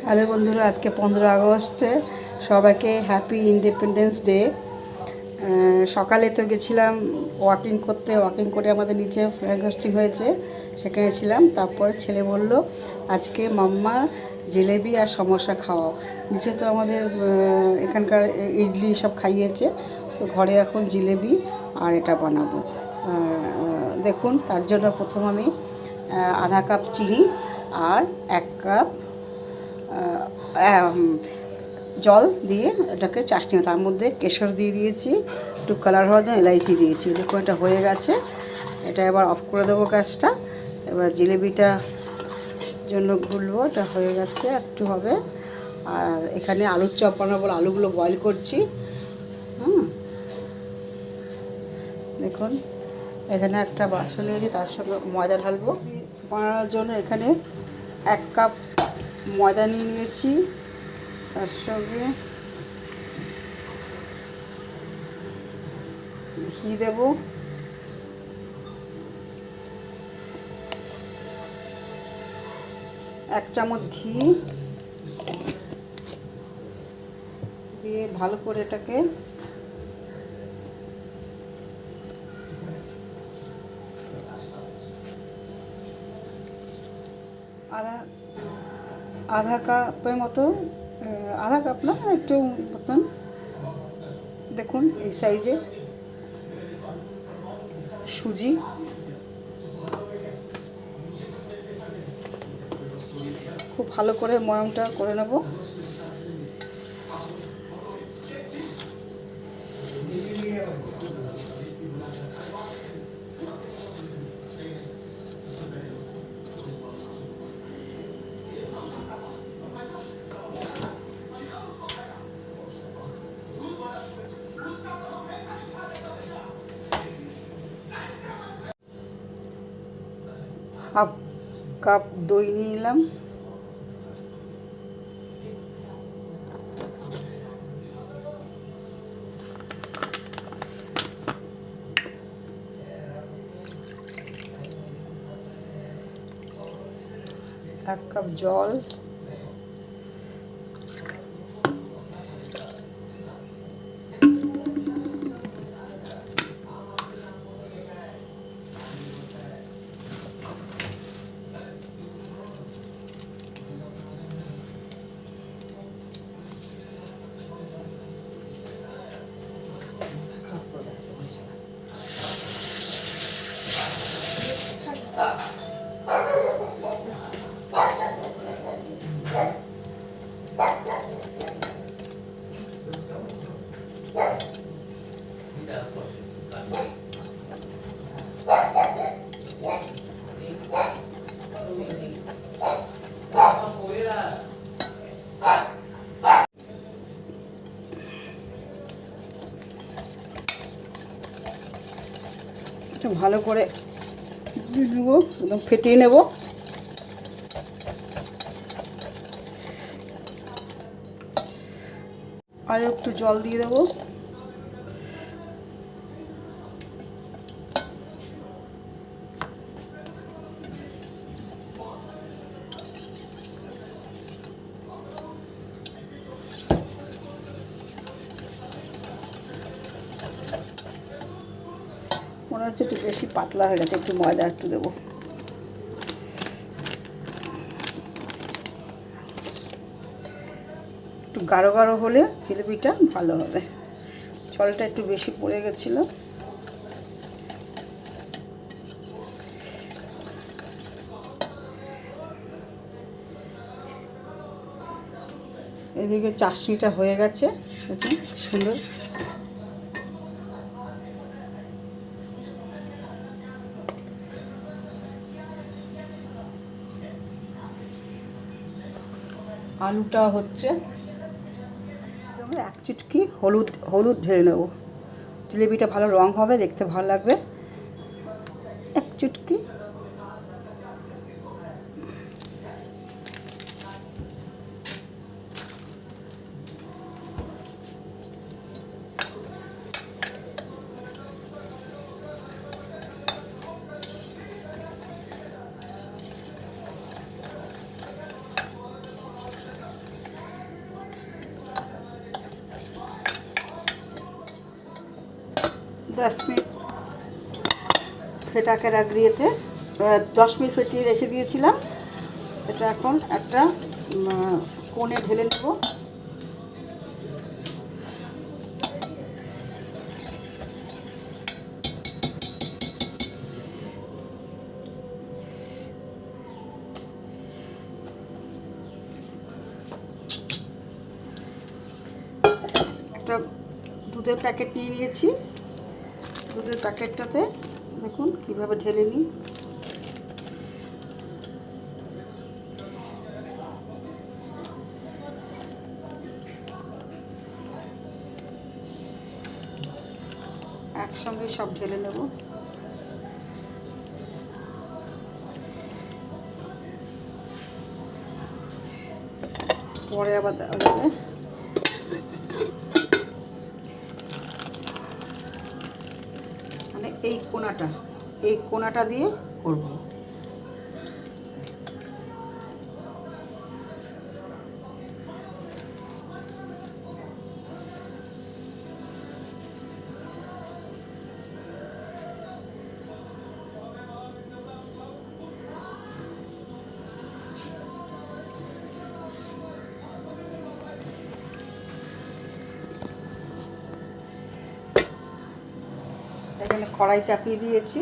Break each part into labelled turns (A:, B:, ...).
A: Hello বন্ধুরা, আজকে 15 আগস্টে সবাইকে হ্যাপি ইন্ডিপেন্ডেন্স ডে। সকালে তো গেছিলাম ওয়াকিং করতে, ওয়াকিং করে আমাদের নিচে ফ্ল্যাগ হোস্টিং হয়েছে, সেখানে ছিলাম। তারপরে ছেলে বলল আজকে মাম্মা জিলেবি আর সমোসা খাওয়াও। নিচে তো আমাদের এখানকার ইডলি সব খাইয়েছে, তো ঘরে এখন জিলেবি আর এটা বানাবো। দেখুন, তার জন্য প্রথম আমি আধা কাপ চিনি আর 1 কাপ জল দিয়ে এটাকে চাষনি, তার মধ্যে কেশর দিয়ে দিয়েছি, একটু কালার হওয়ার জন্য এলাইচি দিয়েছি। দেখুন এটা হয়ে গেছে। এটা এবার অফ করে দেবো গ্যাসটা। এবার জিলেবিটা জন্য গুলবো, এটা হয়ে গেছে, একটু হবে। আর এখানে আলুর চপ বানাবো, আলুগুলো বয়েল করছি। দেখুন এখানে একটা বাসন নিয়েছি, তার সঙ্গে ময়দা ঢালবো বানানোর জন্য। এখানে 1 কাপ ময়দা নিয়ে নিয়েছি, তার সঙ্গে ঘি দেব, 1 চামচ ঘি দিয়ে ভালো করে এটাকে আধা কাপের মতো, আধা কাপ না, একটু মতন, দেখুন এই সাইজের সুজি খুব ভালো করে ময়মটা করে নেব। হাফ কাপ দই নিয়ে নিলাম, এক কাপ জল, ভালো করে নেব, একদম ফেটিয়ে নেব। আর একটু জল দিয়ে দেবো। মনে হচ্ছে একটু বেশি পাতলা হয়ে গেছে, একটু ময়দা একটু দেবো। একটু গাঢ় গাঢ় হলে জিলিপিটা ভালো হবে। জলটা একটু বেশি পড়ে গেছিলো। এদিকে চাশনিটা হয়ে গেছে, সুন্দর। আলুটা হচ্ছে, 1 চুটকি হলুদ ঢেলে নেব, জিলেবিটা ভালো রং হবে, দেখতে ভালো লাগবে। 1 চুটকি। 10 মিনিট ফেটাকে রাগড়িয়েতে 10 মিনিট ফেটিয়ে রেখে দিয়েছিলাম। এটা এখন একটা কোণে ঢেলে নেব। একটা দুধের প্যাকেট নিয়ে নিয়েছি। দুধের প্যাকেটটাতে দেখুন কীভাবে ঢেলে নিই। একসঙ্গে সব ঢেলে নেব। পরে আবার দেওয়া যাবে। মানে এই কোণাটা দিয়ে করব। এখানে কড়াই চাপিয়ে দিয়েছি।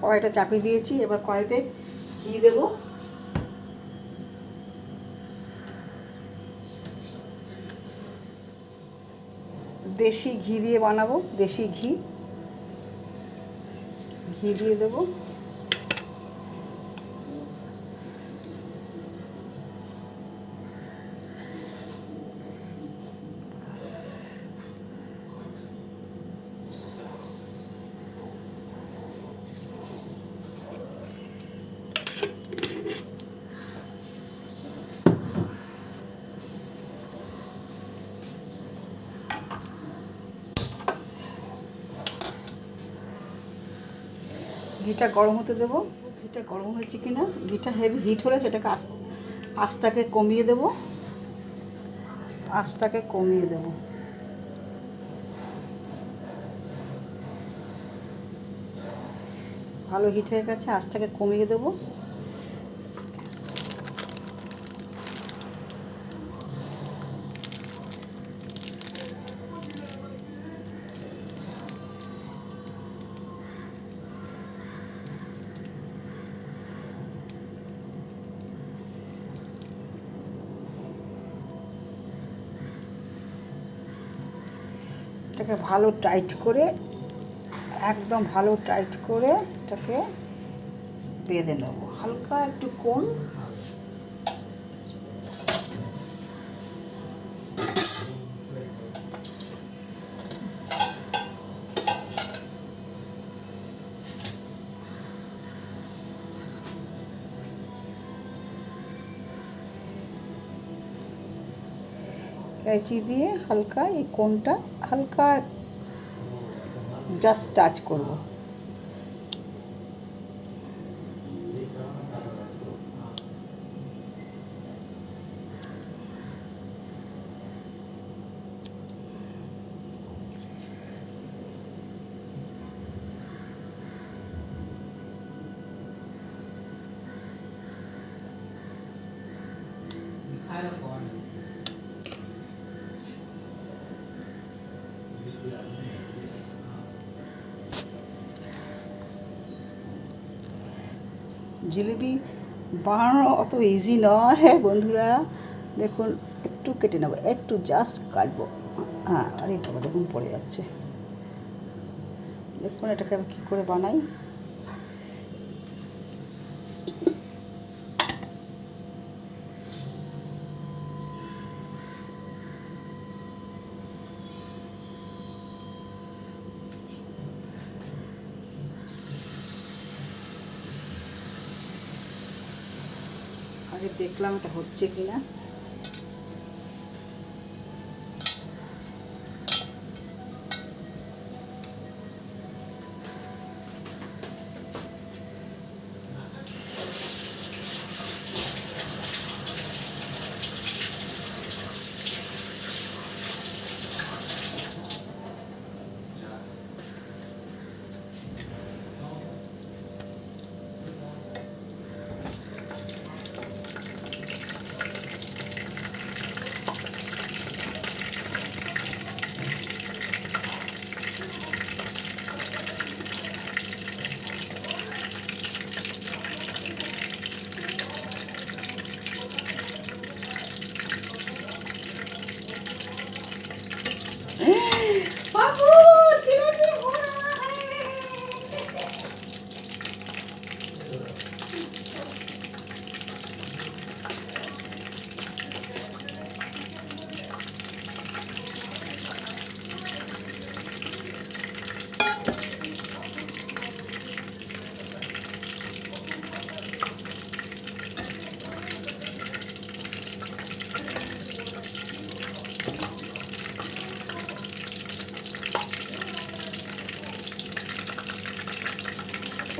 A: কড়াইটা চাপিয়ে দিয়েছি। এবার কড়াইতে ঘি দেবো। দেশি ঘি দিয়ে বানাবো। দেশি ঘি দিয়ে দেবো। ঘিটা গরম হতে দেবো। ঘিটা গরম হয়েছে কিনা, ঘিটা হেভি হিট হলে সেটাকে আঁচটাকে কমিয়ে দেবো। ভালো হিট হয়ে গেছে, আঁচটাকে কমিয়ে দেবো। এটাকে ভালো টাইট করে, একদম ভালো টাইট করে এটাকে বেঁধে নেব। হালকা একটু কোণ, कैंची দিয়ে হালকা এই কোণটা হালকা জাস্ট টাচ করব। জিলিপি বানানো অত ইজি নয় বন্ধুরা। দেখুন একটু কেটে নেবো, একটু জাস্ট কাটবো। হ্যাঁ, আরে বাবা দেখুন পড়ে যাচ্ছে। দেখুন এটাকে আমি কী করে বানাই। আগে দেখলাম এটা হচ্ছে কিনা।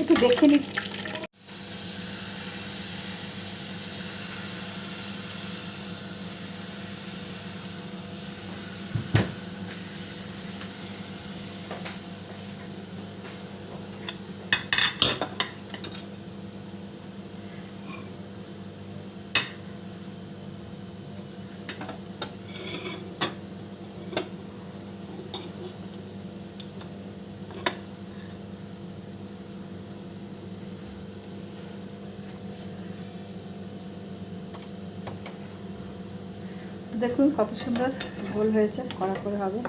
A: একটু দেখে নিচ্ছি। দেখুন কত সুন্দর গোল হয়েছে, কড়া করে হবে।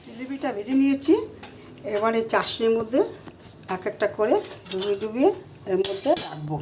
A: জিলিপিটা ভেজে নিয়েছি। এবারে চাশনির মধ্যে এক একটা করে ডুবিয়ে ডুবিয়ে এর মধ্যে রাখবো।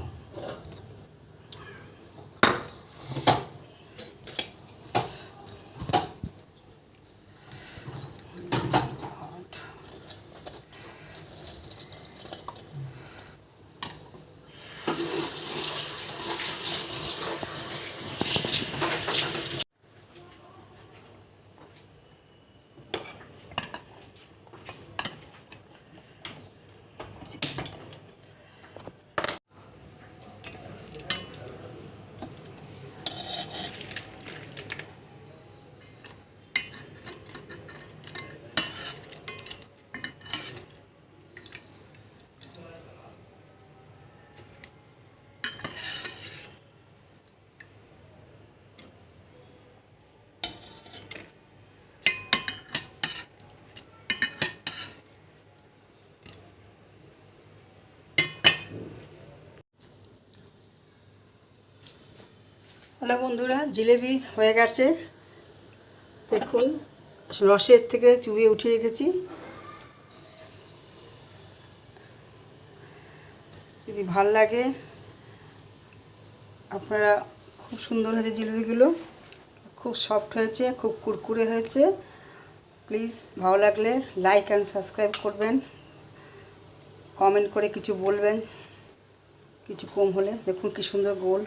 A: হ্যালো বন্ধুরা, জিলেবি হয়ে গেছে। দেখুন রসের থেকে চুবিয়ে উঠিয়ে রেখেছি। যদি ভাল লাগে, আপনারা, খুব সুন্দর হয়েছে জিলেবিগুলো, খুব সফট হয়েছে, খুব কুরকুরে হয়েছে। প্লিজ ভালো লাগলে লাইক অ্যান্ড সাবস্ক্রাইব করবেন, কমেন্ট করে কিছু বলবেন, কিছু কম হলে। দেখুন কি সুন্দর গোল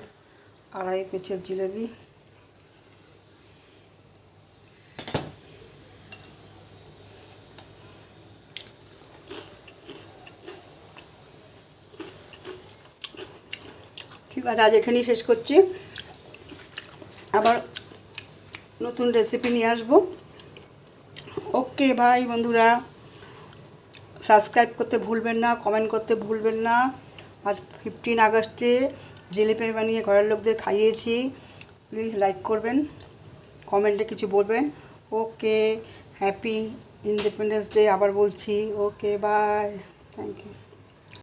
A: 2.5 পেঁচের জিলেবি। ঠিক আছে, আজ এখানেই শেষ করছি। আবার নতুন রেসিপি নিয়ে আসবো। ওকে ভাই বন্ধুরা। সাবস্ক্রাইব করতে ভুলবেন না, কমেন্ট করতে ভুলবেন না। আজ 15 আগস্টে জিলিপি বানিয়ে ঘরের লোকদের খাইয়েছি। প্লিজ লাইক করবেন, কমেন্টে কিছু বলবেন। ওকে, হ্যাপি ইন্ডিপেন্ডেন্স ডে আবার বলছি। ওকে, বাই, থ্যাংক ইউ।